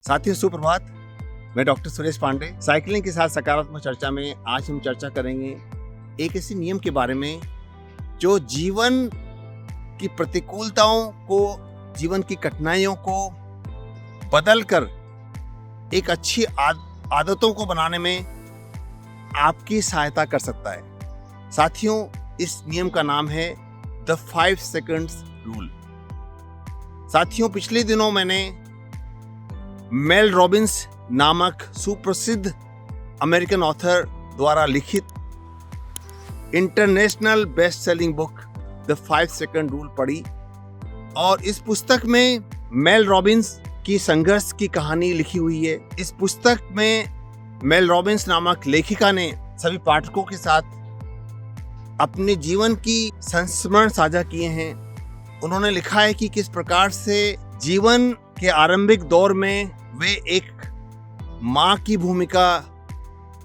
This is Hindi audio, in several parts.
साथियों सुप्रभात, मैं डॉक्टर सुरेश पांडे। साइकिलिंग के साथ सकारात्मक चर्चा में आज हम चर्चा करेंगे एक ऐसे नियम के बारे में जो जीवन की प्रतिकूलताओं को, जीवन की कठिनाइयों को बदलकर एक अच्छी आदतों को बनाने में आपकी सहायता कर सकता है। साथियों, इस नियम का नाम है द 5 सेकंड्स रूल। साथियों, पिछले दिनों मैंने मेल रॉबिन्स नामक सुप्रसिद्ध अमेरिकन ऑथर द्वारा लिखित international best selling book the 5 second rule पढ़ी और इस पुस्तक में मेल रॉबिन्स की संघर्ष की कहानी लिखी हुई है। इस पुस्तक में मेल रॉबिन्स नामक लेखिका ने सभी पाठकों के साथ अपने जीवन की संस्मरण साझा किए हैं। उन्होंने लिखा है कि किस प्रकार से जीवन के आरंभिक दौर में वे एक माँ की भूमिका,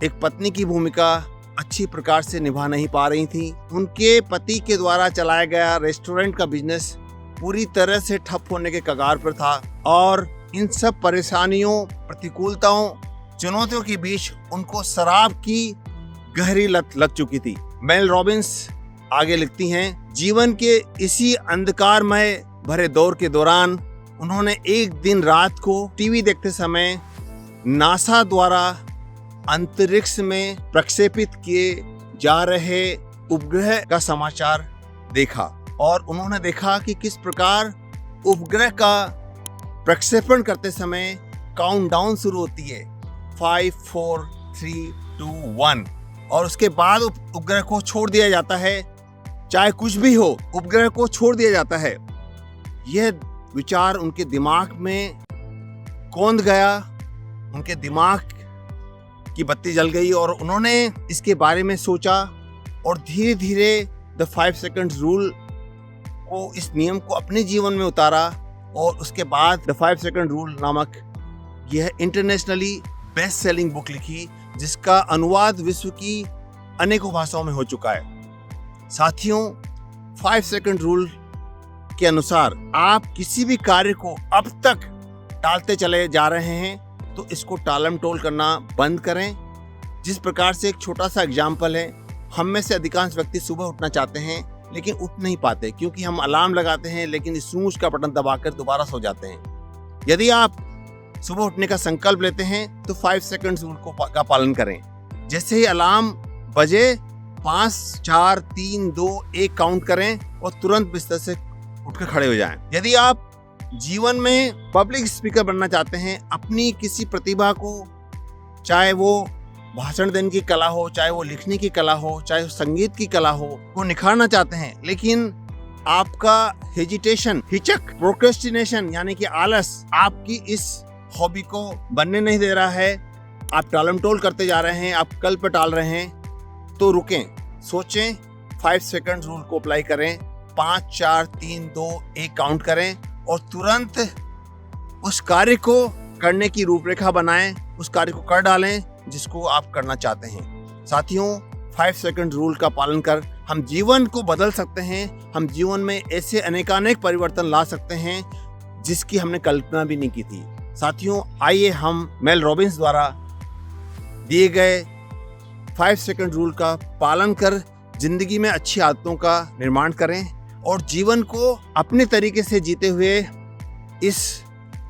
एक पत्नी की भूमिका अच्छी प्रकार से निभा नहीं पा रही थी। उनके पति के द्वारा चलाया गया रेस्टोरेंट का बिजनेस पूरी तरह से ठप होने के कगार पर था और इन सब परेशानियों, प्रतिकूलताओं, चुनौतियों के बीच उनको शराब की गहरी लत लग चुकी थी। मेल रॉबिन्स आगे लिखती हैं, जीवन के इसी अंधकारमय भरे दौर के दौरान उन्होंने एक दिन रात को टीवी देखते समय नासा द्वारा अंतरिक्ष में प्रक्षेपित किए जा रहे उपग्रह का समाचार देखा और उन्होंने देखा कि किस प्रकार उपग्रह का प्रक्षेपण करते समय काउंटडाउन शुरू होती है 5, 4, 3, 2, 1 और उसके बाद उपग्रह को छोड़ दिया जाता है। चाहे कुछ भी हो, उपग्रह को छोड़ दिया जाता है। यह विचार उनके दिमाग में कौंध गया, उनके दिमाग की बत्ती जल गई और उन्होंने इसके बारे में सोचा और धीरे धीरे द 5 सेकंड्स रूल को, इस नियम को अपने जीवन में उतारा और उसके बाद द 5 सेकंड रूल नामक यह इंटरनेशनली बेस्ट सेलिंग बुक लिखी, जिसका अनुवाद विश्व की अनेकों भाषाओं में हो चुका है। साथियों, 5 सेकंड रूल के अनुसार आप किसी भी कार्य को अब तक टालते चले जा रहे हैं तो इसको टालम टोल करना बंद करें। जिस प्रकार से एक छोटा सा एग्जाम्पल है, हम में से अधिकांश व्यक्ति सुबह उठना चाहते हैं लेकिन उठ नहीं पाते क्योंकि हम अलार्म लगाते हैं लेकिन स्नूज का बटन दबाकर दोबारा सो जाते हैं। यदि आप सुबह उठने का संकल्प लेते हैं तो 5 सेकंड रूल का पालन करें। जैसे ही अलार्म बजे 5, 4, 3, 2, 1 काउंट करें और तुरंत बिस्तर से उठकर खड़े हो जाएं। यदि आप जीवन में पब्लिक स्पीकर बनना चाहते हैं, अपनी किसी प्रतिभा को, चाहे वो भाषण देने की कला हो, चाहे वो लिखने की कला हो, चाहे वो संगीत की कला हो, वो निखारना चाहते हैं लेकिन आपका हेजिटेशन, हिचक, प्रोक्रेस्टिनेशन यानी कि आलस आपकी इस हॉबी को बनने नहीं दे रहा है, आप टालमटोल करते जा रहे हैं, आप कल पर टाल रहे हैं, तो रुकें, सोचें, 5 सेकंड रूल को अप्लाई करें, 5, 4, 3, 2, 1 काउंट करें और तुरंत उस कार्य को करने की रूपरेखा बनाएं, उस कार्य को कर डालें जिसको आप करना चाहते हैं। साथियों, 5 सेकंड रूल का पालन कर हम जीवन को बदल सकते हैं। हम जीवन में ऐसे अनेकानेक परिवर्तन ला सकते हैं जिसकी हमने कल्पना भी नहीं की थी। साथियों, आइए हम मेल रॉबिन्स द्वारा दिए गए 5 सेकंड रूल का पालन कर जिंदगी में अच्छी आदतों का निर्माण करें और जीवन को अपने तरीके से जीते हुए इस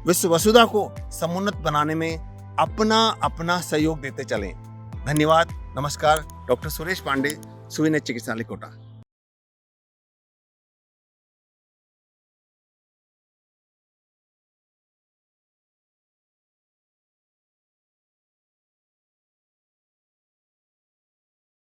विश्व वसुधा को समुन्नत बनाने में अपना सहयोग देते चलें। धन्यवाद। नमस्कार। डॉक्टर सुरेश पांडे, सुविनेत्र चिकित्सालय कोटा।